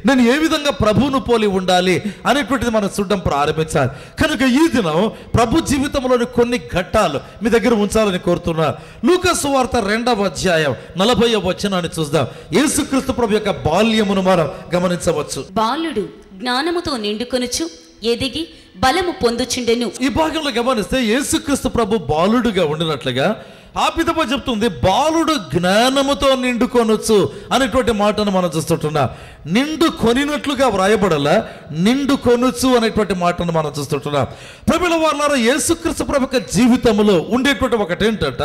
నేను ఏ విధంగా ప్రభువును పోలి ఉండాలి అనేటువంటిది మనం చూడడం ప్రారంభించాలి. కనుక ఈ దినం ప్రభు జీవితంలోని కొన్ని ఘట్టాలు మీ దగ్గర ఉంచాలని కోరుతున్నా. లూకా సువార్త 2వ అధ్యాయం 40వ వచనాన్ని చూద్దాం. యేసుక్రీస్తు ప్రభు యొక్క బాల్యమును మనం గమనించవచ్చు. బాలుడు జ్ఞానముతో నిండుకొనుచు ఎదిగి బలము పొందుచుండెను. ఈ భాగంలో గమనిస్తే యేసుక్రీస్తు ప్రభు బాలుడుగా ఉండినట్లుగా ఆ పిదప చెప్తుంది, బాలుడు జ్ఞానముతో నిండుకొనొచ్చు అనేటువంటి మాటను మనం చూస్తుంటున్నాం. నిండు కొనినట్లుగా వ్రాయబడలా, నిండు కొనుచు అనేటువంటి మాటను మనం చూస్తుంటున్నాం. ప్రభుల వారులారా, యేసుక్రీస్తు ప్రభు యొక్క జీవితంలో ఉండేటువంటి ఒకటి ఏంటంట,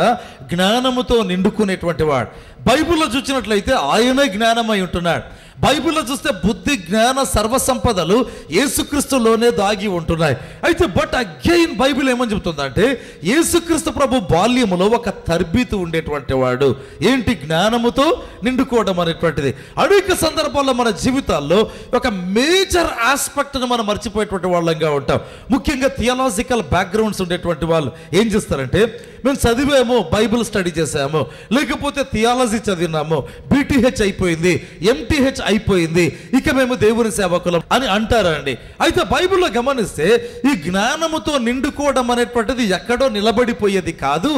జ్ఞానముతో నిండుకునేటువంటి వాడు. బైబిల్లో చూసినట్లయితే ఆయనే జ్ఞానమై ఉంటున్నాడు. బైబిల్లో చూస్తే బుద్ధి, జ్ఞాన, సర్వసంపదలు యేసుక్రీస్తులోనే దాగి ఉంటున్నాయి. అయితే బట్ అగైన్ బైబిల్ ఏమని చెబుతుందంటే, యేసుక్రీస్తు ప్రభు బాల్యములో ఒక తర్బీతు ఉండేటువంటి వాడు. ఏంటి? జ్ఞానముతో నిండుకోవడం అనేటువంటిది. అనేక సందర్భాల్లో మన జీవితాల్లో ఒక మేజర్ ఆస్పెక్ట్ను మనం మర్చిపోయేటువంటి వాళ్ళంగా ఉంటాం. ముఖ్యంగా థియాలజికల్ బ్యాక్గ్రౌండ్స్ ఉండేటువంటి వాళ్ళు ఏం చేస్తారంటే, మేము చదివాము, బైబిల్ స్టడీ చేసాము, లేకపోతే థియాలజీ చదివినాము, బీటీహెచ్ అయిపోయింది, ఎంటీహెచ్ అయిపోయింది, ఇక మేము దేవుని సేవకులం అని అంటారండి. అయితే బైబిల్లో గమనిస్తే ఈ జ్ఞానముతో నిండుకోవడం అనేటువంటిది ఎక్కడో నిలబడిపోయేది కాదు.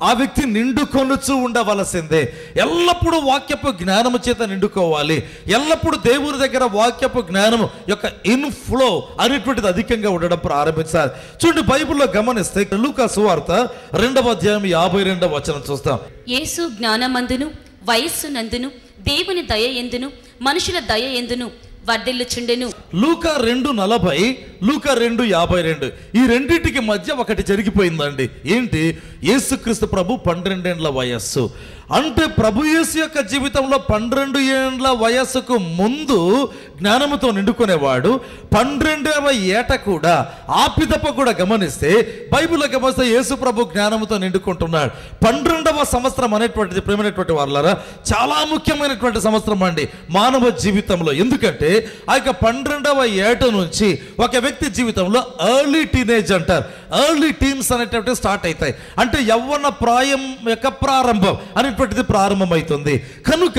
ఆ వ్యక్తి నిండుకొనుచు ఉండవలసిందే. ఎల్లప్పుడూ వాక్యపు జ్ఞానము చేత నిండుకోవాలి. ఎల్లప్పుడూ దేవుని దగ్గర వాక్యపు జ్ఞానము యొక్క ఇన్ఫ్లో అనేటువంటిది అధికంగా ఉండడం ప్రారంభించాలి. చూడండి, బైబిల్లో గమనిస్తే లూకా సువార్త 2వ అధ్యాయం 52వ వచనం చూస్తాం. యేసు జ్ఞానమందును వయస్సు నందును దేవుని దయ ఎందును మనుషుల దయ ఎందును వర్ధిల్లుచుండెను. లూకా 2:40, లూకా 2:52 ఈ రెండింటికి మధ్య ఒకటి జరిగిపోయిందండి. ఏంటి? యేసుక్రీస్తు ప్రభు 12 ఏండ్ల వయస్సు. అంటే ప్రభు యేసు యొక్క జీవితంలో 12 ఏండ్ల వయస్సుకు ముందు జ్ఞానముతో నిండుకునేవాడు. 12వ ఏట కూడా ఆ పిదప కూడా గమనిస్తే బైబిల్లో గమనిస్తే యేసు ప్రభు జ్ఞానముతో నిండుకుంటున్నాడు. 12వ సంవత్సరం అనేటువంటిది ప్రేమైనటువంటి వాళ్ళారా చాలా ముఖ్యమైనటువంటి సంవత్సరం అండి మానవ జీవితంలో. ఎందుకంటే ఆ యొక్క 12వ ఏట నుంచి ఒక వ్యక్తి జీవితంలో ఎర్లీ టీనేజ్ అంటారు, ఎర్లీ టీన్స్ అనేటువంటివి స్టార్ట్ అవుతాయి. అంటే యవ్వన ప్రాయం యొక్క ప్రారంభం అనేటువంటిది ప్రారంభమవుతుంది. కనుక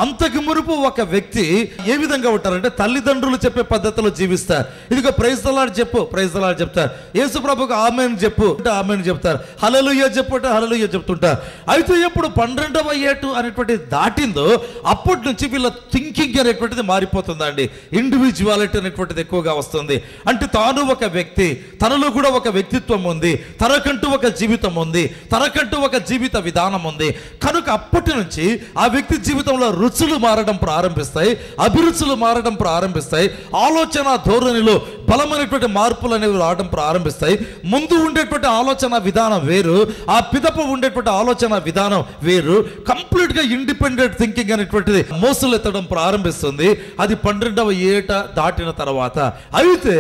అంతకు మునుపు ఒక వ్యక్తి ఏ విధంగా ఉంటారంటే, తల్లిదండ్రులు చెప్పే పద్ధతిలో జీవిస్తారు. ఇదిగో ప్రైజ్ ద లార్డ్ చెప్పు, ప్రైజ్ ద లార్డ్ చెప్తారు. యేసు ప్రభుకు ఆమేన్ చెప్పు అంటే ఆమేన్ చెప్తారు, హల్లెలూయా చెప్పు అంటే హల్లెలూయా చెప్తుంటారు. అయితే ఎప్పుడు 12వ ఏటు అనేటువంటిది దాటిందో అప్పటి నుంచి వీళ్ళ థింకింగ్ అనేటువంటిది మారిపోతుందండి. ఇండివిజువాలిటీ అనేటువంటిది ఎక్కువగా వస్తుంది. అంటే తాను ఒక వ్యక్తి, తనలో కూడా ఒక వ్యక్తిత్వం ఉంది, తనకంటూ ఒక జీవితం ఉంది, తనకంటూ ఒక జీవిత విధానం ఉంది. కనుక అప్పటి నుంచి ఆ వ్యక్తి జీవితంలో రుచులు మారడం ప్రారంభిస్తాయి, అభిరుచులు మారడం ప్రారంభిస్తాయి, ఆలోచన ధోరణిలో బలమైనటువంటి మార్పులు అనేవి రావడం ప్రారంభిస్తాయి. ముందు ఉండేటువంటి ఆలోచన విధానం వేరు, ఆ పిదప ఉండేటువంటి ఆలోచన విధానం వేరు. కంప్లీట్ గా ఇండిపెండెంట్ థింకింగ్ అనేటువంటిది మోసులు ఎత్తడం ప్రారంభిస్తుంది. అది 12వ ఏట దాటిన తర్వాత. అయితే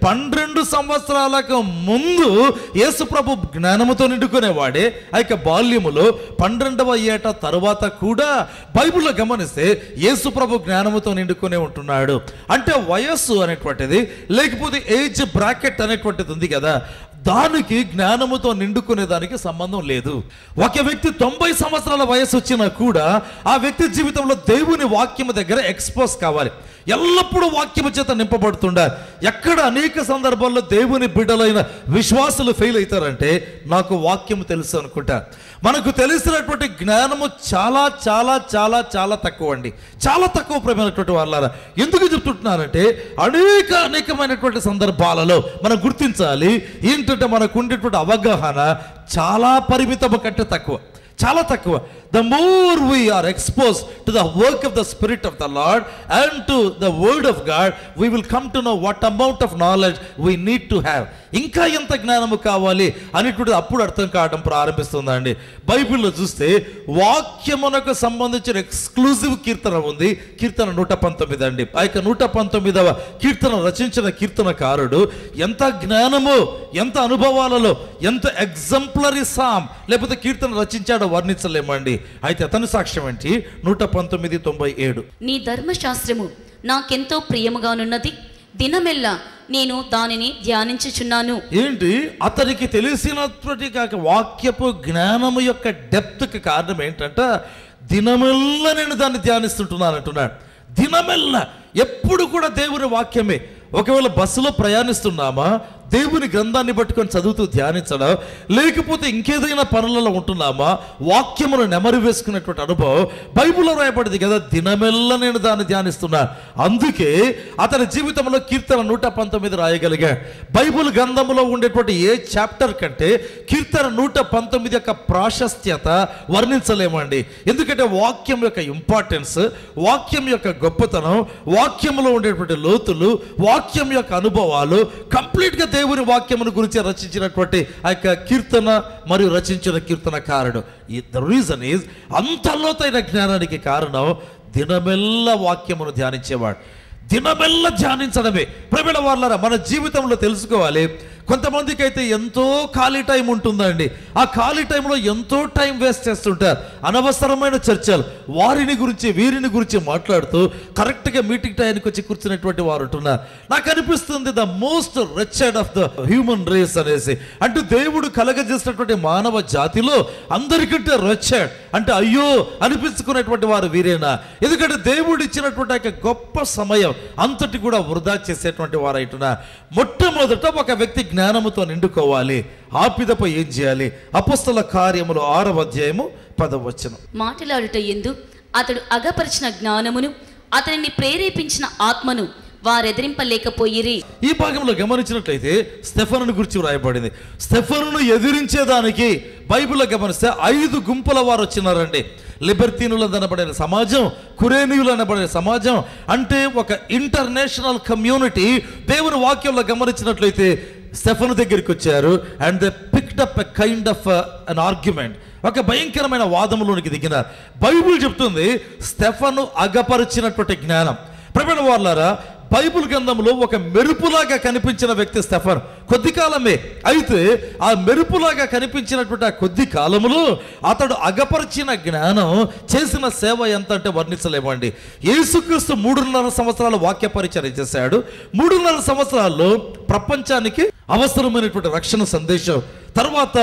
12 సంవత్సరాలకు ముందు యేసు ప్రభు జ్ఞానముతో నిండుకునేవాడే. ఆ యొక్క బాల్యములో 12వ ఏట తరువాత కూడా బైబిల్లో గమనిస్తే యేసు ప్రభు జ్ఞానముతో నిండుకునే ఉంటున్నాడు. అంటే వయస్సు అనేటువంటిది లేకపోతే ఏజ్ బ్రాకెట్ అనేటువంటిది ఉంది కదా, దానికి జ్ఞానముతో నిండుకునే దానికి సంబంధం లేదు. ఒక వ్యక్తి 90 సంవత్సరాల వయసు వచ్చినా కూడా ఆ వ్యక్తి జీవితంలో దేవుని వాక్యము దగ్గర ఎక్స్పోజ్ కావాలి. ఎల్లప్పుడూ వాక్యము చేత నింపబడుతుండాలి. ఎక్కడ అనేక సందర్భాల్లో దేవుని బిడ్డలైన విశ్వాసులు ఫెయిల్ అవుతారంటే, నాకు వాక్యము తెలుసు అనుకుంటా. మనకు తెలిసినటువంటి జ్ఞానము చాలా చాలా చాలా చాలా తక్కువ అండి, చాలా తక్కువ ప్రేమైనటువంటి వాళ్ళారా. ఎందుకు చెప్తుంటున్నారంటే, అనేకమైనటువంటి సందర్భాలలో మనం గుర్తించాలి ఏంటంటే, మనకు ఉండేటువంటి అవగాహన చాలా పరిమితము కంటే తక్కువ, చాలా తక్కువ. The more we are exposed to the work of the Spirit of the Lord and to the Word of God, we will come to know what amount of knowledge we need to have. ఇంకా ఎంత జ్ఞానము కావాలి అనేటువంటిది అప్పుడు అర్థం కావడం ప్రారంభిస్తుందండి. బైబిల్లో చూస్తే వాక్యమునకు సంబంధించిన ఎక్స్క్లూజివ్ కీర్తన ఉంది, కీర్తన 119 అండి. ఆ యొక్క 119వ కీర్తన రచించిన కీర్తనకారుడు ఎంత జ్ఞానము, ఎంత అనుభవాలలో, ఎంత ఎగ్జంప్లరీ సామ్ లేకపోతే కీర్తన రచించాడో వర్ణించలేమండి. అయితే అతని సాక్ష్యం ఏంటి? 119:97. నీ ధర్మశాస్త్రము నాకెంతో ప్రియముగానున్నది, దినమెల్లా నేను దానిని ధ్యానించుచున్నాను. ఏంటి? అతనికి తెలిసినటువంటి వాక్యపు జ్ఞానము యొక్క డెప్త్కి కారణం ఏంటంటే, దినమెల్లా నేను దాన్ని ధ్యానిస్తుంటున్నాను అంటున్నాడు. దినమెల్లా ఎప్పుడు కూడా దేవుని వాక్యమే. ఒకవేళ బస్సులో ప్రయాణిస్తున్నామా, దేవుని గ్రంథాన్ని పట్టుకొని చదువుతూ ధ్యానించడం, లేకపోతే ఇంకేదైనా పనులలో ఉంటున్నామా, వాక్యమును నెమరు వేసుకునేటువంటి అనుభవం బైబిల్లో రాయబడింది కదా, దినమెల్లా నేను దాన్ని ధ్యానిస్తున్నా. అందుకే అతని జీవితంలో కీర్తన 119 రాయగలిగా. బైబిల్ గ్రంథంలో ఉండేటువంటి ఏ చాప్టర్ కంటే కీర్తన 119 యొక్క ప్రాశస్త్యత వర్ణించలేమండి. ఎందుకంటే వాక్యం యొక్క ఇంపార్టెన్స్, వాక్యం యొక్క గొప్పతనం, వాక్యంలో ఉండేటువంటి లోతులు, వాక్యం యొక్క అనుభవాలు కంప్లీట్గా దేవుని వాక్యమును గురించి రచించినటువంటి ఆ యొక్క కీర్తన మరియు రచించిన కీర్తనకారుడు. ద రీజన్ ఈజ్, అంత లోతైన జ్ఞానానికి కారణం దినమెల్లా వాక్యమును ధ్యానించేవాడు. దినమెల్లా ధ్యానించడమే. ప్రియమైన వారలారా, మన జీవితంలో తెలుసుకోవాలి, కొంతమందికి అయితే ఎంతో ఖాళీ టైం ఉంటుందండి. ఆ ఖాళీ టైంలో ఎంతో టైం వేస్ట్ చేస్తుంటారు. అనవసరమైన చర్చలు, వారిని గురించి వీరిని గురించి మాట్లాడుతూ కరెక్ట్గా మీటింగ్ టైంకి వచ్చి కూర్చున్నటువంటి వారు ఉంటున్నారు. నాకు అనిపిస్తుంది the most wretched of the human race అనేసి. అంటే దేవుడు కలగజేసినటువంటి మానవ జాతిలో అందరికంటే రిచెడ్ అంటే అయ్యో అనిపించుకునేటువంటి వారు వీరేనా? ఎందుకంటే దేవుడు ఇచ్చినటువంటి యొక్క గొప్ప సమయం అంతటి కూడా వృధా చేసేటువంటి వారు అయితున్నారు. మొట్టమొదట ఒక వ్యక్తి జ్ఞానముతో నిండుకోవాలి. ఆ పిదపై ఏం చేయాలి? అపొస్తల కార్యములు 6వ అధ్యాయము 10వ వచనం. మాటలాడుట యందు అతడు అగపరిచిన జ్ఞానమును, అతనిని ప్రేరేపించిన ఆత్మను వారెదిరింపలేకపోయిరి. ఈ భాగంలో గమనించినట్లయితే స్టెఫనును గురించి వ్రాయబడింది. స్టెఫనును ఎదిరించేదానికి బైబిల్లో గమనిస్తే 5 గుంపుల వారు వచ్చినారండి. లిబర్తీనులు అనబడిన సమాజం, కురేనీయులు అనబడిన సమాజం, అంటే ఒక ఇంటర్నేషనల్ కమ్యూనిటీ దేవుని వాక్యంలో గమనించినట్లయితే స్టెఫను దగ్గరికి వచ్చారు. And they picked up a kind of an argument. ఒక భయంకరమైన వాదములోనికి దిగినారు. బైబిల్ చెప్తుంది స్టెఫను అగపరిచినటువంటి జ్ఞానం. ప్రియమైన వారలారా, బైబిల్ గ్రంథంలో ఒక మెరుపులాగా కనిపించిన వ్యక్తి స్టెఫన్. కొద్ది కాలమే, అయితే ఆ మెరుపులాగా కనిపించినటువంటి ఆ కొద్ది కాలములో అతడు అగపరిచిన జ్ఞానం చేసిన సేవ ఎంత అంటే వర్ణించలేమండి. యేసుక్రీస్తు 3.5 సంవత్సరాలు వాక్య పరిచర్య చేశాడు. 3.5 సంవత్సరాల్లో ప్రపంచానికి అవసరమైనటువంటి రక్షణ సందేశం, తర్వాత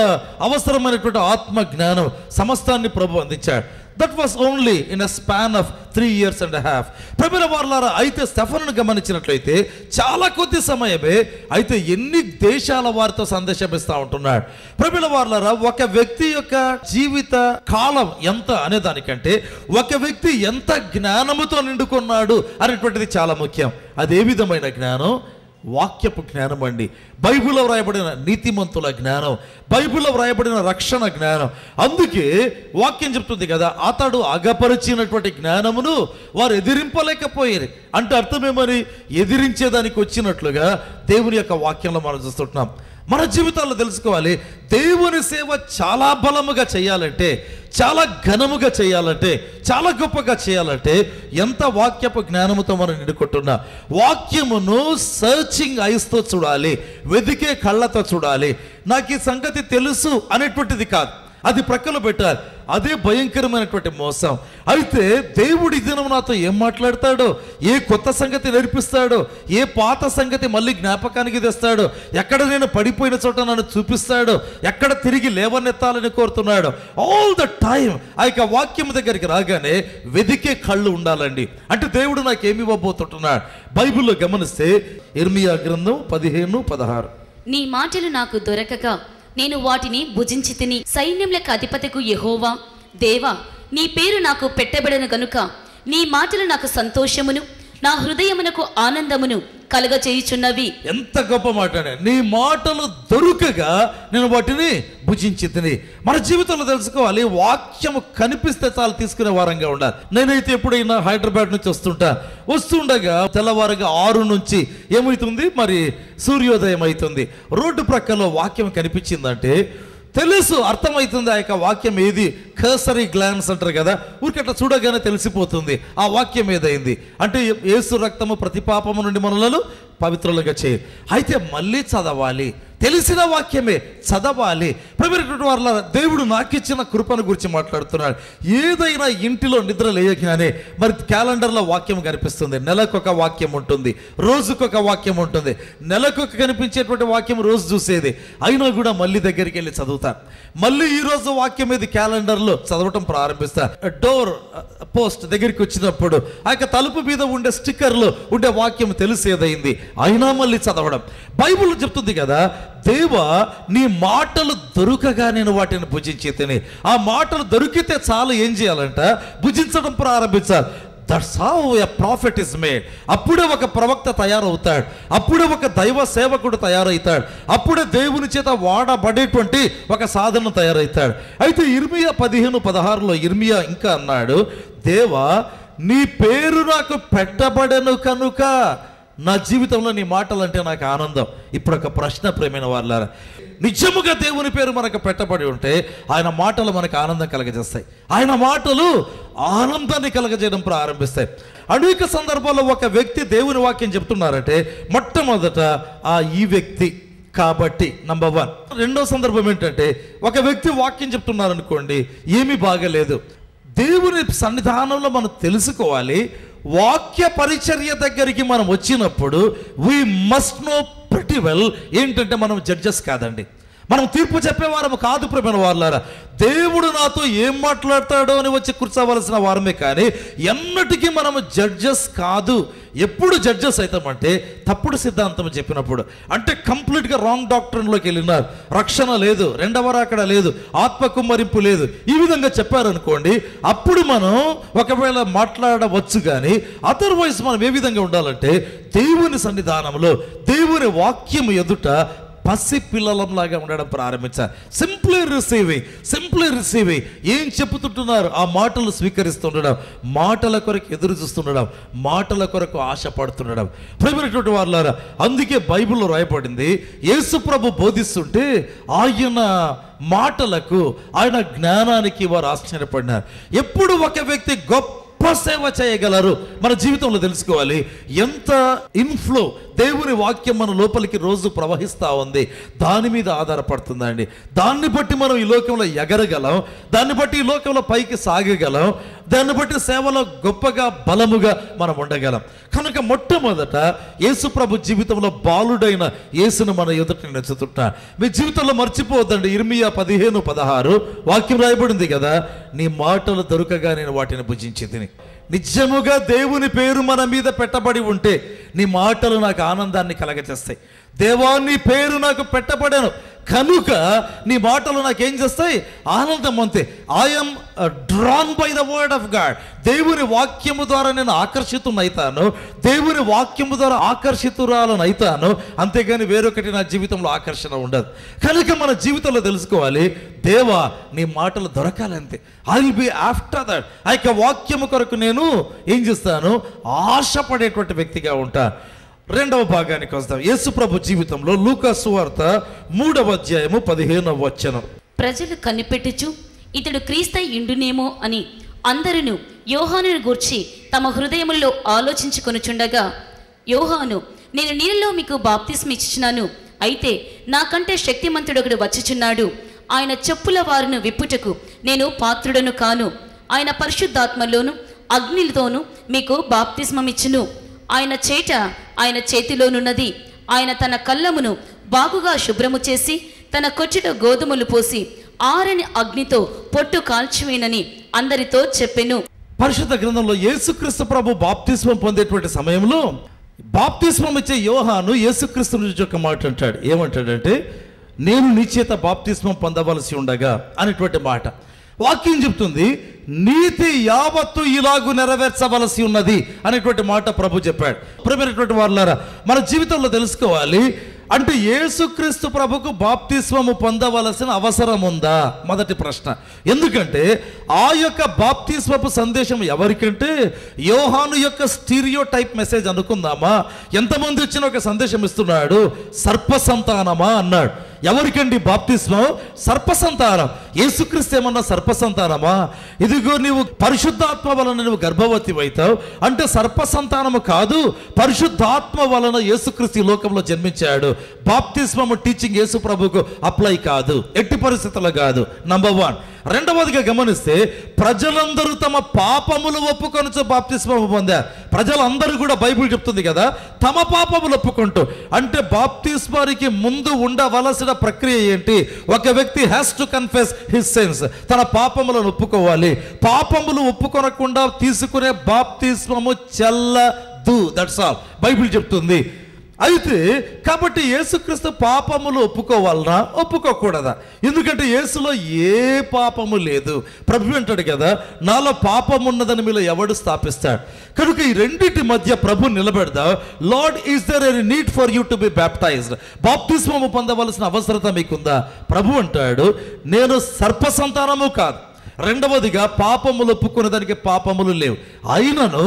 అవసరమైనటువంటి ఆత్మ జ్ఞానం సమస్తాన్ని ప్రభు అందించాడు. That was only in a span of 3 years and a half. ప్రియమైన వారలారా, అయితే స్టెఫనును గమనించినట్లయితే చాలా కొద్ది సమయమే, అయితే ఎన్ని దేశాల వారితో సందేశం ఇస్తూ ఉంటున్నాడు. ప్రియమైన వారలారా, ఒక వ్యక్తి యొక్క జీవిత కాలం ఎంత అనే దానికంటే ఒక వ్యక్తి ఎంత జ్ఞానముతో నిండుకున్నాడు అనేటువంటిది చాలా ముఖ్యం. అదే విధమైన జ్ఞానం వాక్యపు జ్ఞానం అండి. బైబిల్లో వ్రాయబడిన నీతిమంతుల జ్ఞానం, బైబిల్లో వ్రాయబడిన రక్షణ జ్ఞానం. అందుకే వాక్యం చెప్తుంది కదా, అతడు అగపరిచినటువంటి జ్ఞానమును వారు ఎదిరింపలేకపోయారు. అంటే అర్థమేమని? ఎదిరించేదానికి వచ్చినట్లుగా దేవుని యొక్క వాక్యంలో మనం చూస్తుంటున్నాం. మన జీవితాల్లో తెలుసుకోవాలి, దేవుని సేవ చాలా బలముగా చేయాలంటే, చాలా ఘనముగా చేయాలంటే, చాలా గొప్పగా చేయాలంటే ఎంత వాక్యపు జ్ఞానముతో మనం నిండుకుంటున్నా. వాక్యమును సర్చింగ్ ఐస్తో చూడాలి, వెదికే కళ్ళతో చూడాలి. నాకు ఈ సంగతి తెలుసు అనేటువంటిది కాదు, అది ప్రక్కలో పెట్టాలి. అదే భయంకరమైనటువంటి మోసం. అయితే దేవుడి దినం నాతో ఏం మాట్లాడతాడో, ఏ కొత్త సంగతి నేర్పిస్తాడో, ఏ పాత సంగతి మళ్ళీ జ్ఞాపకానికి తెస్తాడో, ఎక్కడ నేను పడిపోయిన చోట నన్ను చూపిస్తాడో, ఎక్కడ తిరిగి లేవనెత్తాలని కోరుతున్నాడో, ఆల్ ద టైం ఆ యొక్క వాక్యం దగ్గరికి రాగానే వెదికే కళ్ళు ఉండాలండి. అంటే దేవుడు నాకు ఏమి ఇవ్వబోతుంటున్నాడు? బైబిల్లో గమనిస్తే ఇర్మియా గ్రంథం 15:16. నీ మాటలు నాకు దొరకక నేను వాటిని భుజించి తిని, సైన్యములకు అధిపతికు యెహోవా దేవా, నీ పేరు నాకు పెట్టబడిన గనుక నీ మాటలు నాకు సంతోషమును, నా హృదయమునకు ఆనందమును కలుగచేయుచున్నవి. ఎంత గొప్ప మాట! నీ మాటలు దొరుకగా నేను వాటిని భుజించి తిని. మన జీవితంలో తెలుసుకోవాలి, వాక్యము కనిపిస్తే చాలు తీసుకునే వారంగా ఉండాలి. నేనైతే ఎప్పుడైనా హైదరాబాద్ నుంచి వస్తుండగా తెల్లవారుగా 6 నుంచి ఏమవుతుంది, మరి సూర్యోదయం అవుతుంది. రోడ్డు ప్రక్కలో వాక్యం కనిపించిందంటే తెలుసు, అర్థమవుతుంది ఆ యొక్క వాక్యం ఏది. కర్సరీ గ్లాన్స్ అంటారు కదా, ఊరికట్లా చూడగానే తెలిసిపోతుంది ఆ వాక్యం ఏదైంది అంటే యేసు రక్తము ప్రతి పాపము నుండి మనలను పవిత్రులుగా చేయి. అయితే మళ్ళీ చదవాలి, తెలిసిన వాక్యమే చదవాలి. ప్రియమైనటువంటి వారలా, దేవుడు నాకు ఇచ్చిన కృపను గురించి మాట్లాడుతున్నాడు. ఏదైనా ఇంటిలో నిద్ర లేయగానే మరి క్యాలెండర్లో వాక్యం కనిపిస్తుంది. నెలకొక వాక్యం ఉంటుంది, రోజుకొక వాక్యం ఉంటుంది. నెలకొక కనిపించేటువంటి వాక్యం రోజు చూసేది, అయినా కూడా మళ్ళీ దగ్గరికి వెళ్ళి చదువుతాను. మళ్ళీ ఈరోజు వాక్యం మీద క్యాలెండర్లో చదవటం ప్రారంభిస్తాను. డోర్ పోస్ట్ దగ్గరికి వచ్చినప్పుడు ఆ యొక్క తలుపు మీద ఉండే స్టిక్కర్లో ఉండే వాక్యం తెలిసేదైంది, అయినా మళ్ళీ చదవడం. బైబిల్ చెప్తుంది కదా, దేవా నీ మాటలు దొరకగా నేను వాటిని భుజించి తిని. ఆ మాటలు దొరికితే చాలు, ఏం చేయాలంట? భుజించడం ప్రారంభించాలి. That's how a profit is made. అప్పుడే ఒక ప్రవక్త తయారవుతాడు, అప్పుడే ఒక దైవ సేవకుడు తయారవుతాడు, అప్పుడే దేవుని చేత వాడబడేటువంటి ఒక సాధన తయారవుతాడు. అయితే ఇర్మియా 15:16 ఇర్మియా ఇంకా అన్నాడు, దేవా నీ పేరు నాకు పెట్టబడను కనుక నా జీవితంలో నీ మాటలు అంటే నాకు ఆనందం. ఇప్పుడు ఒక ప్రశ్న, ప్రేమైన వాళ్ళారా, నిజముగా దేవుని పేరు మనకు పెట్టబడి ఉంటే ఆయన మాటలు మనకు ఆనందం కలగజేస్తాయి. ఆయన మాటలు ఆనందాన్ని కలగజేయడం ప్రారంభిస్తాయి. అనేక సందర్భాల్లో ఒక వ్యక్తి దేవుని వాక్యం చెప్తున్నారంటే మొట్టమొదట ఈ వ్యక్తి కాబట్టి నంబర్ 1. రెండో సందర్భం ఏంటంటే, ఒక వ్యక్తి వాక్యం చెప్తున్నారనుకోండి, ఏమీ బాగలేదు. దేవుని సన్నిధానంలో మనం తెలుసుకోవాలి. వాక్య పరిచర్య దగ్గరికి మనం వచ్చినప్పుడు we must know pretty well ఏంటంటే, మనం జడ్జెస్ కాదండి, మనం తీర్పు చెప్పేవారము కాదు. ప్రేమైన వాళ్ళారా, దేవుడు నాతో ఏం మాట్లాడతాడో అని వచ్చి కూర్చోవలసిన వారమే కానీ ఎన్నటికీ మనము జడ్జెస్ కాదు. ఎప్పుడు జడ్జెస్ అవుతామంటే తప్పుడు సిద్ధాంతం చెప్పినప్పుడు, అంటే కంప్లీట్గా రాంగ్ డాక్టర్లోకి వెళ్ళినారు, రక్షణ లేదు, రెండవ రాకడ లేదు, ఆత్మ కుమ్మరింపు లేదు, ఈ విధంగా చెప్పారనుకోండి, అప్పుడు మనం ఒకవేళ మాట్లాడవచ్చు. కానీ అదర్వైజ్ మనం ఏ విధంగా ఉండాలంటే, దేవుని సన్నిధానంలో దేవుని వాక్యం ఎదుట పసి పిల్లలంలాగా ఉండడం ప్రారంభించారు. Simply receiving. ఏం చెప్పుతుంటున్నారు ఆ మాటలు స్వీకరిస్తుండడం, మాటల కొరకు ఎదురు చూస్తుండడం, మాటల కొరకు ఆశపడుతుండడం. ప్రియమైనటువంటి వారులారా, అందుకే బైబిల్లో రాయబడింది, యేసు ప్రభు బోధిస్తుంటే ఆయన మాటలకు, ఆయన జ్ఞానానికి వారు ఆశ్చర్యపడినారు. ఎప్పుడు ఒక వ్యక్తి గొప్ప సేవ చేయగలరు మన జీవితంలో తెలుసుకోవాలి. ఎంత ఇన్ఫ్లో దేవుని వాక్యం మన లోపలికి రోజు ప్రవహిస్తూ ఉంది, దాని మీద ఆధారపడుతుందండి. దాన్ని బట్టి మనం ఈ లోకంలో ఎగరగలం, దాన్ని బట్టి ఈ లోకంలో పైకి సాగగలం, దాన్ని బట్టి సేవలో గొప్పగా బలముగా మనం ఉండగలం. కనుక మొట్టమొదట యేసు ప్రభు జీవితంలో బాలుడైన యేసును మన ఎదుట నచ్చుతుంటా. మీ జీవితంలో మర్చిపోవద్దండి, ఇర్మియా 15:16 వాక్యం రాయబడింది కదా, నీ మాటలు దొరకగా నేను వాటిని భుజించి తిని. నిజముగా దేవుని పేరు మన మీద పెట్టబడి ఉంటే నీ మాటలు నాకు ఆనందాన్ని కలగచేస్తాయి. దేవా నీ పేరు నాకు పెట్టబడాను కనుక నీ మాటలు నాకేం చేస్తాయి? ఆనందం. అంతే. I'm drawn by the word of God. దేవుని వాక్యము ద్వారా నేను ఆకర్షితునైతాను, దేవుని వాక్యము ద్వారా ఆకర్షితురాలనైతాను, అంతేగాని వేరొకటి నా జీవితంలో ఆకర్షణ ఉండదు. కనుక మన జీవితంలో తెలుసుకోవాలి, దేవా నీ మాటలు దొరకాలంతే. I will be after that. ఆ యొక్క వాక్యము కొరకు నేను ఏం చేస్తాను? ఆశపడేటువంటి వ్యక్తిగా ఉంటా. రెండవ భాగానికి వస్తాం. యేసు ప్రభు జీవితంలో లూకా సువార్త 3:15 ప్రజలు కనిపెట్టుచు ఇతడు క్రీస్తై ఇండునేమో అని అందరును యోహానును గూర్చి తమ హృదయములలో ఆలోచించుకొనుచుండగా, యోహాను, నేను నీళ్ళలో మీకు బాప్తిస్మ ఇచ్చుచున్నాను, అయితే నాకంటే శక్తిమంతుడొకడు వచ్చుచున్నాడు, ఆయన చెప్పుల వారును విప్పుటకు నేను పాత్రుడను కాను, ఆయన పరిశుద్ధాత్మలోను అగ్నితోనూ మీకు బాప్తిస్మమిచ్చును, ఆయన చేట ఆయన చేతిలోనున్నది, ఆయన తన కళ్ళమును బాగుగా శుభ్రము చేసి తన కొచ్చుట గోధుమలు పోసి ఆరని అగ్నితో పొట్టు కాల్చివేనని అందరితో చెప్పెను. పరిశుద్ధ గ్రంథంలో యేసుక్రీస్తు ప్రభు బాప్తిస్మం పొందేటువంటి సమయంలో బాప్తిస్మం ఇచ్చే యోహాను యేసుక్రీస్తు నుంచి ఒక మాట అంటాడు. ఏమంటాడంటే, నేను నీ చేత బాప్తిస్మం పొందవలసి ఉండగా అనేటువంటి మాట. వాక్యం చెప్తుంది, నీతి యావత్తు ఇలాగూ నెరవేర్చవలసి ఉన్నది అనేటువంటి మాట ప్రభు చెప్పాడు. ప్రియమైనటువంటి వారులారా, మన జీవితంలో తెలుసుకోవాలి, అంటే యేసుక్రీస్తు ప్రభుకు బాప్తిస్మము పొందవలసిన అవసరం ఉందా? మొదటి ప్రశ్న. ఎందుకంటే ఆ యొక్క బాప్తిస్మపు సందేశం ఎవరికంటే యోహాను యొక్క స్టీరియో టైప్ మెసేజ్ అనుకుందామా. ఎంతమంది వచ్చిన ఒక సందేశం ఇస్తున్నాడు, సర్ప సంతానమా అన్నాడు. ఎవరికండి బాప్తిస్మం? సర్పసంతానం. యేసుక్రీస్తు ఏమన్నా సర్పసంతానమా? ఇదిగో నీవు పరిశుద్ధాత్మ వలన నువ్వు గర్భవతి అవుతావు అంటే సర్పసంతానము కాదు, పరిశుద్ధాత్మ వలన యేసుక్రీస్తు ఈ లోకంలో జన్మించాడు. బాప్తిస్మము టీచింగ్ యేసు ప్రభుకు అప్లై కాదు, ఎట్టి పరిస్థితుల్లో కాదు. నంబర్ 1. రెండవదిగా గమనిస్తే ప్రజలందరూ తమ పాపములు ఒప్పుకొనుచు బాప్తిస్మము పొందారు. ప్రజలందరూ కూడా బైబిల్ చెప్తుంది కదా తమ పాపములు ఒప్పుకుంటూ. అంటే బాప్తిస్మానికి ముందు ఉండవలసిన ప్రక్రియ ఏంటి? ఒక వ్యక్తి has to confess his since, తన పాపములను ఒప్పుకోవాలి. పాపములు ఒప్పుకొనకుండా తీసుకునే బాప్తిస్మము చెల్లదు. దట్స్ ఆల్ బైబిల్ చెప్తుంది. అయితే కాబట్టి యేసుక్రీస్తు పాపములు ఒప్పుకోవాలనా ఒప్పుకోకూడదా? ఎందుకంటే యేసులో ఏ పాపము లేదు. ప్రభు అంటాడు కదా నాలో పాపం ఉన్నదని మీలో ఎవడు స్థాపిస్తాడు. కనుక ఈ రెండింటి మధ్య ప్రభు నిలబెడదాం. Lord, is there any need for you to be baptised? బాప్తిస్మము పొందవలసిన అవసరత మీకుందా? ప్రభు అంటాడు నేను సర్పసంతానము కాదు. రెండవదిగా పాపములు ఒప్పుకునే దానికి పాపములు లేవు, అయినను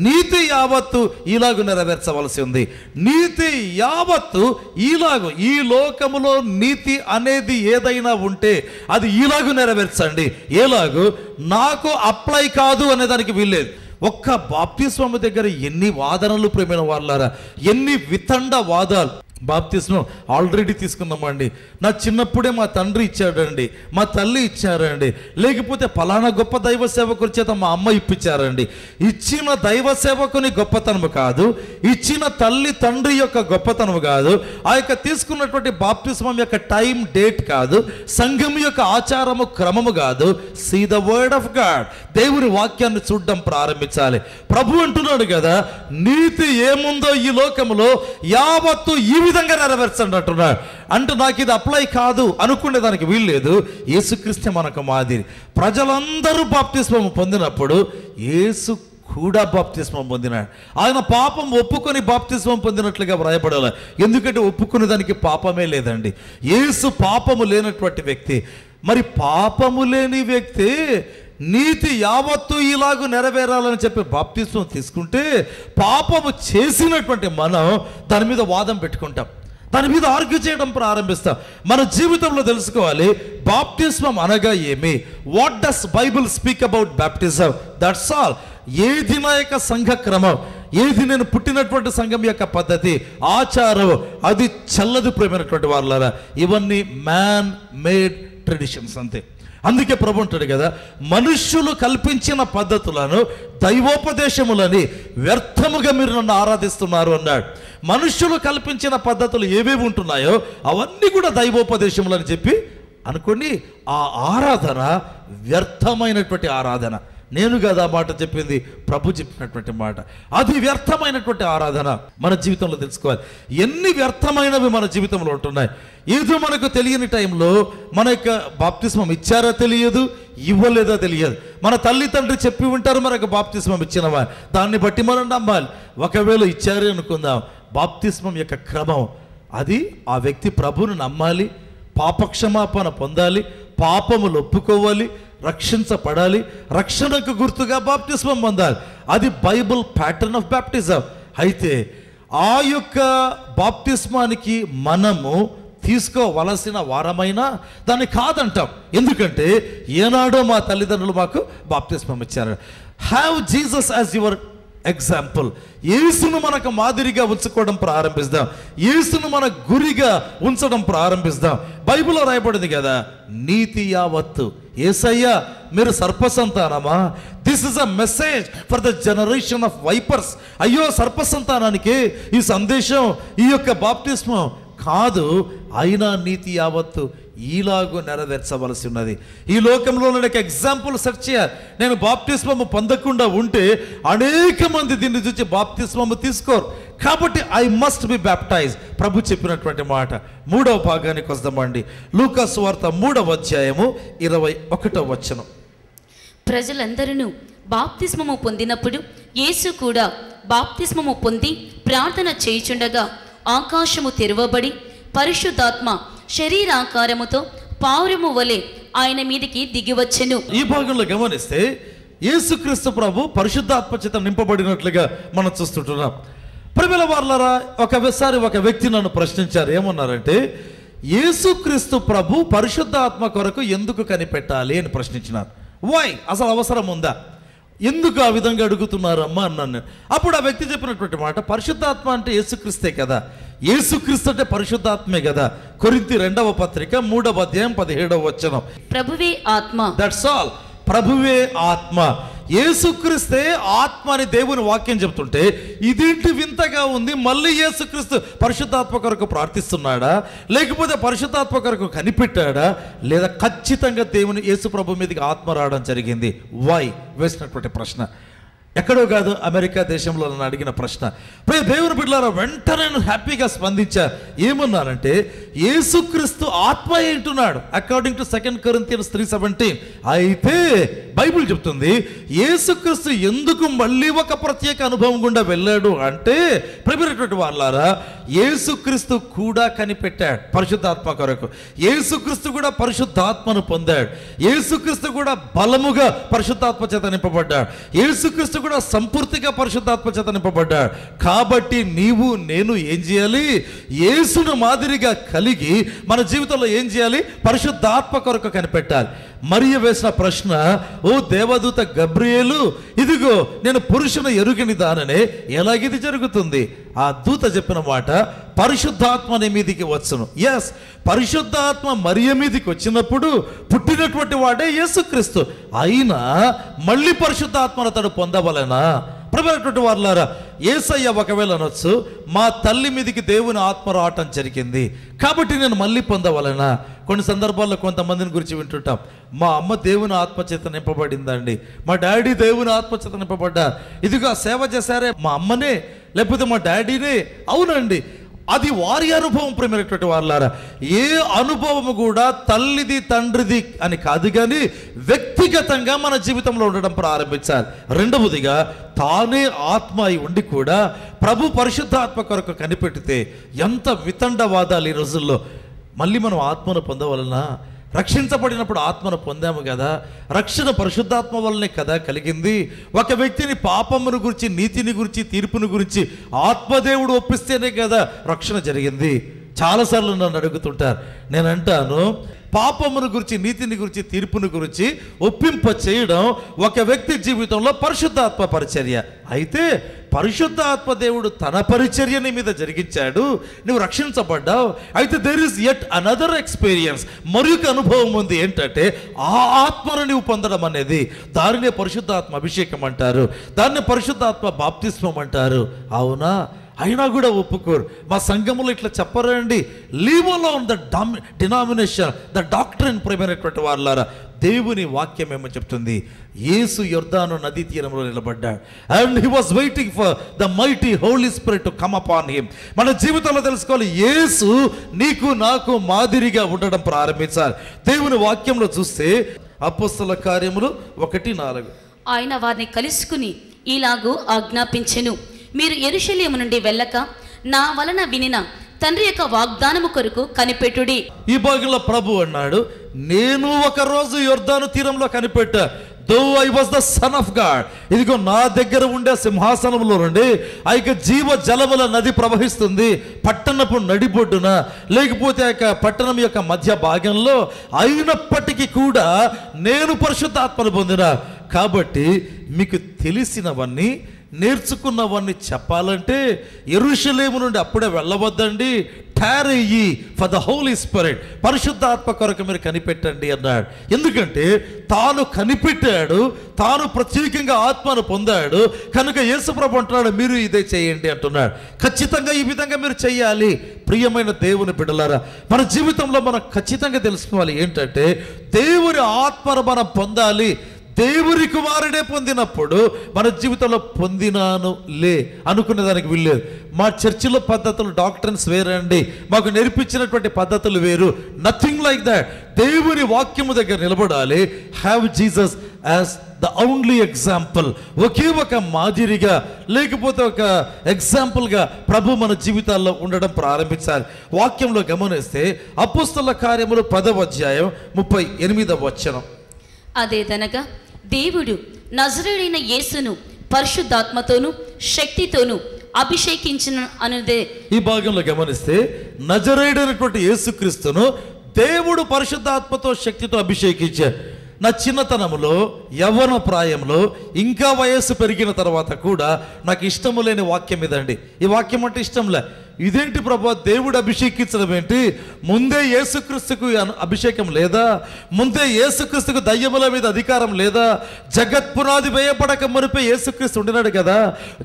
నీతి యావత్తు ఇలాగు నెరవేర్చవలసి ఉంది. నీతి యావత్తు ఇలాగు, ఈ లోకములో నీతి అనేది ఏదైనా ఉంటే అది ఇలాగు నెరవేర్చండి. ఎలాగు? నాకు అప్లై కాదు అనే దానికి వీల్లేదు. ఒక్క బాప్తిస్మము దగ్గర ఎన్ని వాదనలు ప్రేమైన వాళ్ళారా, ఎన్ని వితండ వాదాలు. బాప్తిస్మం ఆల్రెడీ తీసుకున్నామండి, నా చిన్నప్పుడే మా తండ్రి ఇచ్చాడండి, మా తల్లి ఇచ్చారండి, లేకపోతే ఫలానా గొప్ప దైవ సేవకుని చేత మా అమ్మ ఇప్పించారండి. ఇచ్చిన దైవ సేవకుని గొప్పతనము కాదు, ఇచ్చిన తల్లి తండ్రి యొక్క గొప్పతనము కాదు, ఆ యొక్క తీసుకున్నటువంటి బాప్తిస్మం యొక్క టైం డేట్ కాదు, సంఘం యొక్క ఆచారము క్రమము కాదు. See the word of God, దేవుని వాక్యాన్ని చూడడం ప్రారంభించాలి. ప్రభు అంటున్నాడు కదా నీతి ఏముందో ఈ లోకములో యావత్తు ఈ విధంగా నెరవేర్చండి అంటున్నాడు. అంటే నాకు ఇది అప్లై కాదు అనుకునే దానికి వీల్లేదు. యేసుక్రీస్తు మనకు మాదిరి. ప్రజలందరూ బాప్తిస్మం పొందినప్పుడు యేసు కూడా బాప్తిస్మం పొందినాడు. ఆయన పాపం ఒప్పుకొని బాప్తిస్మం పొందినట్లుగా వ్రాయబడాలి. ఎందుకంటే ఒప్పుకునే దానికి పాపమే లేదండి. యేసు పాపము లేనటువంటి వ్యక్తి. మరి పాపము లేని వ్యక్తి నీతి యావత్తు ఇలాగూ నెరవేరాలని చెప్పి బాప్తిస్మం తీసుకుంటే పాపము చేసినటువంటి మనం దాని మీద వాదం పెట్టుకుంటాం, దాని మీద ఆర్గ్యూ చేయడం ప్రారంభిస్తాం. మన జీవితంలో తెలుసుకోవాలి బాప్తిస్మం అనగా ఏమి. What does Bible speak about baptism? That's all. ఏది నా యొక్క సంఘ క్రమం, ఏది నేను పుట్టినటువంటి సంఘం యొక్క పద్ధతి ఆచారం, అది చల్లదు ప్రేమైనటువంటి వాళ్ళారా. ఇవన్నీ మ్యాన్ మేడ్ ట్రెడిషన్స్ అంతే. అందుకే ప్రభు అంటాడు కదా మనుష్యులు కల్పించిన పద్ధతులను దైవోపదేశములని వ్యర్థముగా మీరు నన్ను ఆరాధిస్తున్నారు అన్నాడు. మనుష్యులు కల్పించిన పద్ధతులు ఏవేవి ఉంటున్నాయో అవన్నీ కూడా దైవోపదేశములని చెప్పి అనుకోండి. ఆ ఆరాధన వ్యర్థమైనటువంటి ఆరాధన. నేను కదా మాట చెప్పింది, ప్రభు చెప్పినటువంటి మాట. అది వ్యర్థమైనటువంటి ఆరాధన. మన జీవితంలో తెలుసుకోవాలి ఎన్ని వ్యర్థమైనవి మన జీవితంలో ఉంటున్నాయి. ఏదో మనకు తెలియని టైంలో మన యొక్క బాప్తిస్మం ఇచ్చారో తెలియదు, ఇవ్వలేదో తెలియదు. మన తల్లి తండ్రి చెప్పి ఉంటారు మనకు బాప్తిస్మం ఇచ్చినవా, దాన్ని బట్టి మనం నమ్మాలి. ఒకవేళ ఇచ్చారే అనుకుందాం, బాప్తిస్మం యొక్క క్రమం అది ఆ వ్యక్తి ప్రభువును నమ్మాలి, పాపక్షమాపణ పొందాలి, పాపములు ఒప్పుకోవాలి, రక్షించబడాలి, రక్షణకు గుర్తుగా బాప్తిస్మం పొందాలి. అది బైబుల్ ప్యాటర్న్ ఆఫ్ బ్యాప్టిజం. అయితే ఆ యొక్క బాప్తిస్మానికి మనము తీసుకోవలసిన వారమైనా దాన్ని కాదంటాం. ఎందుకంటే ఏనాడో మా తల్లిదండ్రులు మాకు బాప్తిస్మం ఇచ్చారు. Have Jesus as your example. యేసును మనకు మాదిరిగా ఉంచుకోవడం ప్రారంభిస్తాం, యేసును మన గురిగా ఉంచడం ప్రారంభిస్తాం. బైబిల్లో రాయబడింది కదా నీతి యావత్తు. యేసయ్యా మీరు సర్పసంతానమా? This is a message for the generation of vipers. అయ్యో సర్పసంతానానికి ఈ సందేశం, ఈ యొక్క బాప్తిస్మం కాదు. అయినా నీతి యావత్తు ఈలాగూ నెరవేర్చవలసి ఉన్నది. ఈ లోకంలో నాకు ఎగ్జాంపుల్ సెర్చ్ చేయాలి. నేను బాప్తిస్మము పొందకుండా ఉంటే అనేక మంది దీన్ని చూసి బాప్తిస్మము తీసుకోరు. కాబట్టి ఐ మస్ట్ బి బ్యాప్టైజ్. ప్రభు చెప్పినటువంటి మాట. 3వ భాగానికి వస్తామండి. లూకా సువార్త 3వ అధ్యాయము 21వ వచనం. ప్రజలందరూ బాప్తిస్మము పొందినప్పుడు యేసు కూడా బాప్తిస్మము పొంది ప్రార్థన చేయుచుండగా ఆకాశము తెరవబడి పరిశుద్ధాత్మ శరీరాకారముతో పావురము వలె ఆయన మీదికి దిగివచ్చెను. ఈ భాగంలో గమనిస్తే యేసుక్రీస్తు ప్రభు పరిశుద్ధాత్మ చేత నింపబడినట్లుగా మనం చూస్తుంటున్నాం. ప్రియమైన వారలారా, ఒకసారి ఒక వ్యక్తి నన్ను ప్రశ్నించారు. ఏమన్నారంటే యేసుక్రీస్తు ప్రభు పరిశుద్ధాత్మ కొరకు ఎందుకు కనిపెట్టాలి అని ప్రశ్నించినారు. వై, అసలు అవసరం ఉందా, ఎందుకు ఆ విధంగా అడుగుతున్నారమ్మా అన్నాను నేను. అప్పుడు ఆ వ్యక్తి చెప్పినటువంటి మాట, పరిశుద్ధాత్మ అంటే యేసుక్రీస్తే కదా, యేసుక్రీస్తు అంటే పరిశుద్ధాత్మే కదా. కొరింథీ 2వ పత్రిక 3వ అధ్యాయం 17వ వచనం. ప్రభువే ఆత్మ. That's all. ప్రభువే ఆత్మ. యేసుక్రీస్తే ఆత్మ అని దేవుని వాక్యం చెప్తుంటే ఇదేంటి వింతగా ఉంది, మళ్ళీ యేసుక్రీస్తు పరిశుద్ధాత్మ కొరకు ప్రార్థిస్తున్నాడా, లేకపోతే పరిశుద్ధాత్మ కొరకు కనిపెట్టాడా, లేదా ఖచ్చితంగా దేవుని యేసు ప్రభు మీదకి ఆత్మ రావడం జరిగింది? వై వేసినటువంటి ప్రశ్న. ఎక్కడో కాదు, అమెరికా దేశంలో నన్ను అడిగిన ప్రశ్న. దేవుని బిడ్డలారా, వెంటనే హ్యాపీగా స్పందించారు. ఏమన్నారంటే, యేసుక్రీస్తు ఆత్మ ఏంటున్నాడు అకార్డింగ్ టు 2 Corinthians 3:17. అయితే బైబిల్ చెప్తుంది యేసుక్రీస్తు ఎందుకు మళ్ళీ ఒక ప్రత్యేక అనుభవం గుండా వెళ్ళాడు అంటే, ప్రియమైనటువంటి వాళ్ళారా, యేసుక్రీస్తు కూడా కనిపెట్టాడు పరిశుద్ధాత్మ కొరకు. యేసుక్రీస్తు కూడా పరిశుద్ధాత్మను పొందాడు. యేసుక్రీస్తు కూడా బలముగా పరిశుద్ధాత్మ చేత నింపబడ్డాడు. యేసుక్రీస్తు కూడా సంపూర్తిగా పరిశుద్ధాత్మ చేత నింపబడ్డాడు. కాబట్టి నీవు నేను ఏం చేయాలి? యేసును మాదిరిగా కలిగి మన జీవితంలో ఏం చేయాలి? పరిశుద్ధాత్మ కొరకు కనిపెట్టాలి. మరియ వేసిన ప్రశ్న, ఓ దేవదూత గబ్రియేలు, ఇదిగో నేను పురుషుని ఎరుగని దాననే, ఎలాగిది జరుగుతుంది? ఆ దూత చెప్పిన మాట, పరిశుద్ధాత్మ నీ మీదికి వచ్చును. ఎస్, పరిశుద్ధాత్మ మరియ మీదికి వచ్చినప్పుడు పుట్టినటువంటి వాడే యేసుక్రీస్తు. అయినా మళ్ళీ పరిశుద్ధాత్మను అతడు పొందవలెనా? ప్రభువైనటువంటి వారులారా, యేసయ్య ఒకవేళ అనొచ్చు, మా తల్లి మీదికి దేవుని ఆత్మ రావటం జరిగింది కాబట్టి నేను మళ్ళీ పొందవలెనా? కొన్ని సందర్భాల్లో కొంతమందిని గురించి వింటుంటాం, మా అమ్మ దేవుని ఆత్మచేత నింపబడిందండి, మా డాడీ దేవుని ఆత్మచేత నింపబడ్డారు, ఇదిగా సేవ చేశారే మా అమ్మనే లేకపోతే మా డాడీనే. అవునండి, అది వారి అనుభవం. ప్రియమైనటువంటి వాళ్ళారా, ఏ అనుభవము కూడా తల్లిది తండ్రిది అని కాదు, కానీ వ్యక్తిగతంగా మన జీవితంలో ఉండడం ప్రారంభించాలి. రెండవదిగా, తానే ఆత్మ అయి ఉండి కూడా ప్రభు పరిశుద్ధాత్మ కొరకు కనిపెట్టితే ఎంత వితండవాదాలు ఈ రోజుల్లో. మళ్ళీ మనం ఆత్మను పొందవలన, రక్షించబడినప్పుడు ఆత్మను పొందాము కదా, రక్షణ పరిశుద్ధాత్మ వల్లనే కదా కలిగింది. ఒక వ్యక్తిని పాపమును గురించి, నీతిని గురించి, తీర్పుని గురించి ఆత్మదేవుడు ఒప్పిస్తేనే కదా రక్షణ జరిగింది. చాలాసార్లు నన్ను అడుగుతుంటారు, నేను అంటాను, పాపమును గురించి, నీతిని గురించి, తీర్పుని గురించి ఒప్పింప చేయడం ఒక వ్యక్తి జీవితంలో పరిశుద్ధాత్మ పరిచర్య. అయితే పరిశుద్ధాత్మ దేవుడు తన పరిచర్యని మీద జరిగించాడు, నువ్వు రక్షించబడ్డావు. అయితే there is yet another experience, మరొక అనుభవం ఉంది. ఏంటంటే ఆ ఆత్మను నువ్వు పొందడం అనేది, దానినే పరిశుద్ధాత్మ అభిషేకం అంటారు, దాన్ని పరిశుద్ధాత్మ బాప్తిస్మం అంటారు. అవునా? అయినా కూడా ఒప్పుకోరు. మా సంఘములో ఇట్లా చెప్పరండి. Leave alone the denomination, the doctrine. ప్రియమైనటువంటి వాళ్ళారా, దేవుని వాక్యం ఏమో చెప్తుంది, యేసు యొర్దాను నదీ తీరంలో నిలబడ్డాడు. And he was waiting for the mighty Holy Spirit to come upon him. మన జీవితంలో తెలుసుకోవాలి, యేసు నీకు నాకు మాదిరిగా ఉండడం ప్రారంభించాలి. దేవుని వాక్యంలో చూస్తే అపోస్తల కార్యములు 1:4, ఆయన వారిని కలుసుకుని ఇలాగూ ఆజ్ఞాపించెను, మీరు యెరూషలేము నుండి వెళ్ళక నా వలన వినిన తండ్రి యొక్క వాగ్దానము కొరకు కనిపెట్టుడి. ఈ భాగంలో ప్రభు అన్నాడు, నేను ఒక రోజు యొర్దాను తీరంలో కనిపెట్టా, though I was the son of God. ఇదిగో నా దగ్గర ఉండే సింహాసనంలో నుండి ఆ యొక్క జీవ జలముల నది ప్రవహిస్తుంది, పట్టణపు నడిబొడ్డున, లేకపోతే ఆ యొక్క పట్టణం యొక్క మధ్య భాగంలో. అయినప్పటికీ కూడా నేను పరిశుద్ధాత్మను పొందిన. కాబట్టి మీకు తెలిసినవన్నీ, నేర్చుకున్నవన్నీ చెప్పాలంటే యెరూషలేము నుండి అప్పుడే వెళ్ళవద్దండి, టారయ్యి ఫర్ ద హోలీ స్పిరిట్, పరిశుద్ధాత్మ కొరకు మీరు కనిపెట్టండి అన్నాడు. ఎందుకంటే తాను కనిపెట్టాడు, తాను ప్రత్యేకంగా ఆత్మను పొందాడు కనుక యేసుప్రభు అంటున్నాడు, మీరు ఇదే చేయండి అంటున్నాడు. ఖచ్చితంగా ఈ విధంగా మీరు చేయాలి. ప్రియమైన దేవుని బిడ్డలారా, మన జీవితంలో మనం ఖచ్చితంగా తెలుసుకోవాలి ఏంటంటే, దేవుని ఆత్మను మనం పొందాలి. దేవుని కుమారుడే పొందినప్పుడు మన జీవితంలో పొందినాను లే అనుకునే దానికి వీల్లేదు. మా చర్చిలో పద్ధతులు, డాక్టర్స్ వేరండి, మాకు నేర్పించినటువంటి పద్ధతులు వేరు. Nothing like that. దేవుని వాక్యము దగ్గర నిలబడాలి. Have Jesus as the only example. ఒకే ఒక మాదిరిగా, లేకపోతే ఒక ఎగ్జాంపుల్గా ప్రభు మన జీవితాల్లో ఉండడం ప్రారంభించాలి. వాక్యంలో గమనిస్తే అపోస్తల కార్యములు 10వ అధ్యాయం 38వ వచనం, అదేదనగా దేవుడు నజరేయుడైన యేసును పరిశుద్ధాత్మతోను శక్తితోను అభిషేకించిన అనుదే. ఈ భాగంలో గమనిస్తే నజరేయుడైనటువంటి యేసుక్రీస్తును దేవుడు పరిశుద్ధాత్మతో శక్తితో అభిషేకించారు. నా చిన్నతనంలో యవ్వన ప్రాయంలో ఇంకా వయస్సు పెరిగిన తర్వాత కూడా నాకు ఇష్టము లేని వాక్యం ఇదండి. ఈ వాక్యం అంటే ఇష్టంలే. ఇదేంటి ప్రభు, దేవుడు అభిషేకించడం ఏంటి? ముందే యేసుక్రీస్తుకు అభిషేకం లేదా? ముందే యేసుక్రీస్తుకు దయ్యముల మీద అధికారం లేదా? జగత్పునాది వేయబడక మునిపే యేసుక్రీస్తు ఉండినాడు కదా.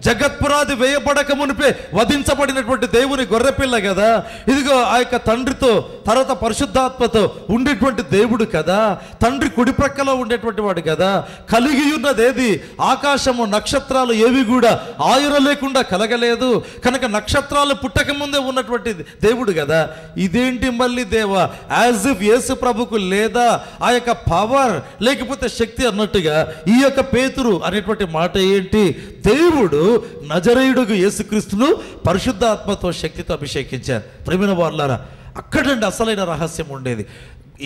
జగత్పునాది వేయబడక మునిపే వధించబడినటువంటి దేవుని గొర్రెపిల్ల కదా. ఇదిగో ఆ యొక్క తండ్రితో తర్వాత పరిశుద్ధాత్మతో ఉండేటువంటి దేవుడు కదా. తండ్రి కుడి ప్రక్కలో ఉండేటువంటి వాడు కదా. కలిగి ఉన్నదేది? ఆకాశము నక్షత్రాలు ఏవి కూడా ఆయన లేకుండా కలగలేదు కనుక నక్షత్రాలు పుట్టక ముందే ఉన్నటువంటి దేవుడు కదా. ఇదేంటి మళ్ళీ దేవా, యాజ్ ఇఫ్ యేసు ప్రభుకు లేదా ఆ యొక్క పవర్ లేకపోతే శక్తి అన్నట్టుగా ఈ యొక్క పేతురు అనేటువంటి మాట ఏంటి? దేవుడు నజరేయుడుకు యేసుక్రీస్తును పరిశుద్ధాత్మతో శక్తితో అభిషేకించారు. ప్రేమైన వారులారా, అక్కడండి అసలైన రహస్యం ఉండేది.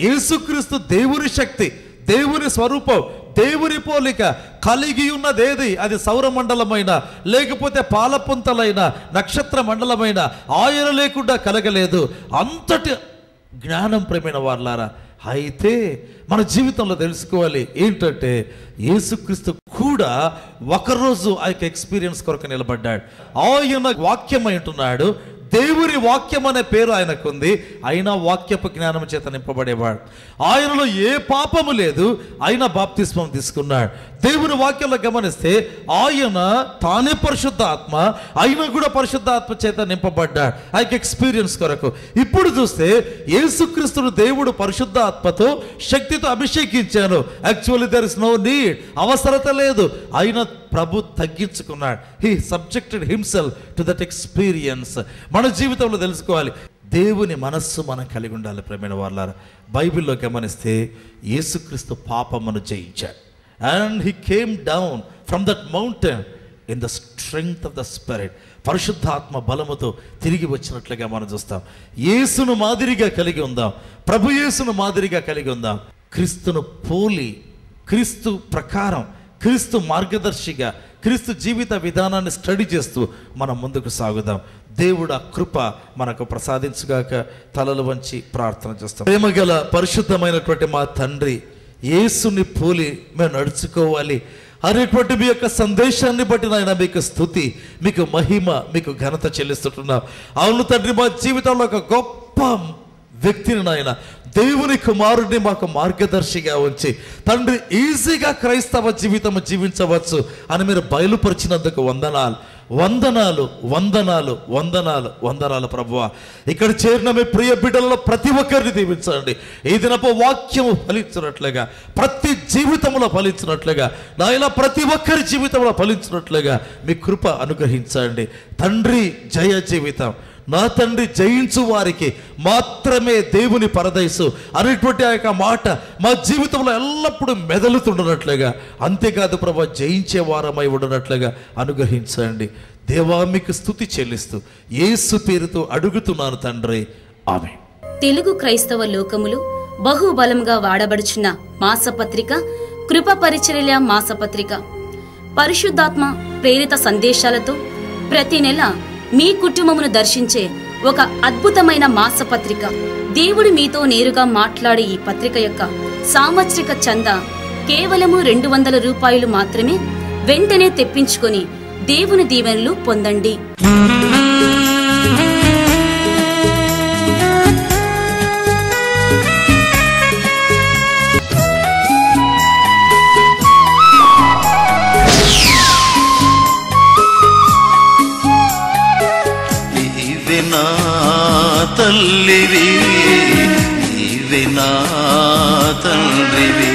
యేసుక్రీస్తు దేవుని శక్తి, దేవుని స్వరూపం, దేవుని పోలిక కలిగి ఉన్నదేది అది సౌరమండలమైన లేకపోతే పాలపుంతలైన నక్షత్ర మండలమైన ఆయన లేకుండా కలగలేదు. అంతటి జ్ఞానం ప్రేమైన వారులారా. అయితే మన జీవితంలో తెలుసుకోవాలి ఏంటంటే యేసుక్రీస్తు కూడా ఒకరోజు ఆ యొక్క ఎక్స్పీరియన్స్ కొరకు నిలబడ్డాడు. ఆయన వాక్యం అంటున్నాడు. దేవుని వాక్యం అనే పేరు ఆయనకుంది. అయినా వాక్యపు జ్ఞానం చేత నింపబడేవాడు. ఆయనలో ఏ పాపము లేదు, ఆయన బాప్తిస్మం తీసుకున్నాడు. దేవుని వాక్యంలో గమనిస్తే ఆయన తానే పరిశుద్ధ ఆత్మ, ఆయన కూడా పరిశుద్ధ ఆత్మ చేత నింపబడ్డాడు ఆ యొక్క ఎక్స్పీరియన్స్ కొరకు. ఇప్పుడు చూస్తే యేసుక్రీస్తును దేవుడు పరిశుద్ధ ఆత్మతో శక్తితో అభిషేకించాను. Actually there is no need, అవసరత లేదు. ఆయన ప్రభు తగ్గించుకున్నాడు. He subjected himself to that experience. మన జీవితంలో తెలుసుకోవాలి, దేవుని మనస్సు మనం కలిగి ఉండాలి. ప్రేమైన వారులారా, బైబిల్లో గమనిస్తే యేసుక్రీస్తు పాపమును జయించాడు. And he came down from that mountain in the strength of the spirit. పరిశుద్ధాత్మ బలముతో తిరిగి వచ్చినట్లుగా మనం చూస్తాం. యేసును మాదిరిగా కలిగి ఉందాం, ప్రభు యేసును మాదిరిగా కలిగి ఉందాం. క్రీస్తును పోలి, క్రీస్తు ప్రకారం, క్రీస్తు మార్గదర్శిగా, క్రీస్తు జీవిత విధానాన్ని స్టడీ చేస్తూ మనం ముందుకు సాగుదాం. దేవుడు ఆ కృప మనకు ప్రసాదించుగాక. తలలు వంచి ప్రార్థన చేస్తాం. ప్రేమగల పరిశుద్ధమైనటువంటి మా తండ్రి, యేసుని పోలి మేము నడుచుకోవాలి అనేటువంటి మీ యొక్క సందేశాన్ని బట్టి నాయన మీకు స్తుతి, మీకు మహిమ, మీకు ఘనత చెల్లిస్తుంటున్నాం. అవును తండ్రి, మా జీవితంలో ఒక గొప్ప వ్యక్తిని నాయన, దేవుని కుమారుడిని మాకు మార్గదర్శిగా ఉంచి తండ్రి ఈజీగా క్రైస్తవ జీవితం జీవించవచ్చు అని మీరు బయలుపరిచినందుకు వందనాలు, వందనాలు, వందనాలు, వందనాలు, వందనాలు ప్రభువా. ఇక్కడ చేరిన మీ ప్రియ బిడ్డలలో ప్రతి ఒక్కరిని దీవించండి. ఈ దినపు వాక్యము ఫలించినట్లుగా, ప్రతి జీవితంలో ఫలించినట్లుగా, నాయన ప్రతి ఒక్కరి జీవితంలో ఫలించినట్లుగా మీ కృప అనుగ్రహించండి తండ్రి. జయ జీవితం నా తండ్రి, జయించు వారికి మాత్రమే దేవుని పరదైసు అనేటువంటి ఆ యొక్క మాట మా జీవితంలో ఎల్లప్పుడూ మెదలుతుండనట్లుగా, అంతేకాదు ప్రభు జయించే వారమై ఉండనట్లుగా అనుగ్రహించండి దేవా. మీకు స్తుతి చెల్లిస్తూ యేసు పేరుతో అడుగుతున్నాను తండ్రి, ఆమేన్. తెలుగు క్రైస్తవ లోకములు బహుబలంగా వాడబడుచున్న మాసపత్రిక కృప పరిచర్య మాసపత్రిక. పరిశుద్ధాత్మ ప్రేరిత సందేశాలతో ప్రతి నెల మీ కుటుంబమును దర్శించే ఒక అద్భుతమైన మాసపత్రిక. దేవుడు మీతో నేరుగా మాట్లాడే ఈ పత్రిక యొక్క సాంవత్సరిక చందా కేవలము 200 రూపాయలు మాత్రమే. వెంటనే తెప్పించుకొని దేవుని దీవెనలు పొందండి. తల్లివి నీవే నా తండ్రివి,